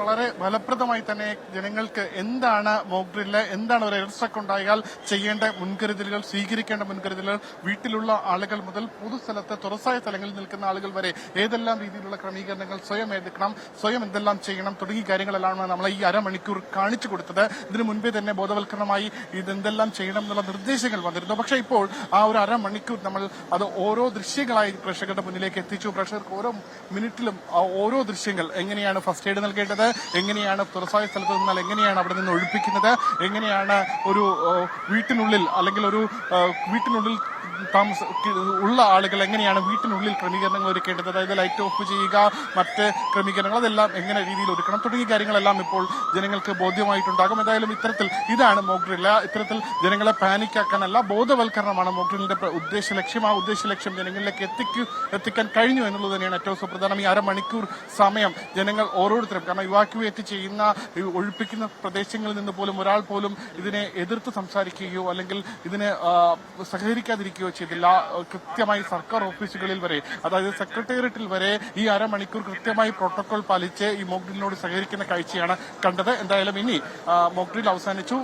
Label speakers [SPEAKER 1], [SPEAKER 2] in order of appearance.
[SPEAKER 1] വളരെ ഫലപ്രദമായി തന്നെ ജനങ്ങൾക്ക് എന്താണ് മോക്ക് ഡ്രില്ല്, എന്താണ് ഒരു എയർസ്ട്രക്ക് ഉണ്ടായാൽ ചെയ്യേണ്ട മുൻകരുതലുകൾ, സ്വീകരിക്കേണ്ട മുൻകരുതലുകൾ, വീട്ടിലുള്ള ആളുകൾ മുതൽ പൊതുസ്ഥലത്ത് തുറസായ സ്ഥലങ്ങളിൽ നിൽക്കുന്ന ആളുകൾ വരെ ഏതെല്ലാം രീതിയിലുള്ള ക്രമീകരണങ്ങൾ സ്വയം എടുക്കണം, സ്വയം എന്തെല്ലാം ചെയ്യണം തുടങ്ങിയ കാര്യങ്ങളെല്ലാം നമ്മൾ ഈ അരമണിക്കൂർ കാണിച്ചു കൊടുത്തത്. ഇതിനു മുൻപേ തന്നെ ബോധവൽക്കരണമായി ഇതെന്തെല്ലാം ചെയ്യണം എന്നുള്ള നിർദ്ദേശങ്ങൾ വന്നിരുന്നു. പക്ഷേ ഇപ്പോൾ ആ ഒരു അരമണിക്കൂർ നമ്മൾ അത് ഓരോ ദൃശ്യങ്ങളായി പ്രേക്ഷകരുടെ മുന്നിലേക്ക് എത്തിച്ചു. പ്രേക്ഷകർക്ക് ഓരോ മിനിറ്റിലും ഓരോ ദൃശ്യങ്ങൾ, എങ്ങനെയാണ് ഫസ്റ്റ് എയ്ഡ് നൽകേണ്ടത്, എങ്ങനെയാണ് തുറസായ സ്ഥലത്ത് നിന്നാൽ എങ്ങനെയാണ് അവിടെ നിന്ന് ഒഴിപ്പിക്കുന്നത്, എങ്ങനെയാണ് ഒരു വീട്ടിനുള്ളിൽ അല്ലെങ്കിൽ ഒരു വീട്ടിനുള്ളിൽ ഉള്ള ആളുകൾ എങ്ങനെയാണ് വീട്ടിനുള്ളിൽ ക്രമീകരണങ്ങൾ ഒരുക്കേണ്ടത്, അതായത് ലൈറ്റ് ഓഫ് ചെയ്യുക, മറ്റ് ക്രമീകരണങ്ങൾ അതെല്ലാം എങ്ങനെ രീതിയിൽ ഒരുക്കണം തുടങ്ങിയ കാര്യങ്ങളെല്ലാം ഇപ്പോൾ ജനങ്ങൾക്ക് ബോധ്യമായിട്ടുണ്ടാകും. എന്തായാലും ഇതാണ് മോക്ക് ഡ്രില്ല്. ഇത്തരത്തിൽ ജനങ്ങളെ പാനിക്കാക്കാനല്ല, ബോധവൽക്കരണമാണ് മോക്ക് ഡ്രില്ലിന്റെ ഉദ്ദേശ ലക്ഷ്യം. ആ ഉദ്ദേശ ലക്ഷ്യം ജനങ്ങളിലേക്ക് എത്തിക്കാൻ കഴിഞ്ഞു എന്നുള്ളത് തന്നെയാണ് ഏറ്റവും സുപ്രധാനം. ഈ അരമണിക്കൂർ സമയം ജനങ്ങൾ ഓരോരുത്തരും, കാരണം ഇവാക്യുവേറ്റ് ചെയ്യുന്ന ഒഴിപ്പിക്കുന്ന പ്രദേശങ്ങളിൽ നിന്ന് പോലും ഒരാൾ പോലും ഇതിനെ എതിർത്ത് സംസാരിക്കുകയോ അല്ലെങ്കിൽ ഇതിനെ സഹകരിക്കാതിരിക്കുകയോ ചെയ്തില്ല. കൃത്യമായി സർക്കാർ ഓഫീസുകളിൽ വരെ, അതായത് സെക്രട്ടേറിയറ്റിൽ വരെ ഈ അരമണിക്കൂർ കൃത്യമായി പ്രോട്ടോകോൾ പാലിച്ച് ഈ മോക്ക് ഡ്രില്ലിനോട് സഹകരിക്കുന്ന കാഴ്ചയാണ് കണ്ടത്. എന്തായാലും ഇനി മോക്ക് ഡ്രിൽ അവസാനിച്ചു.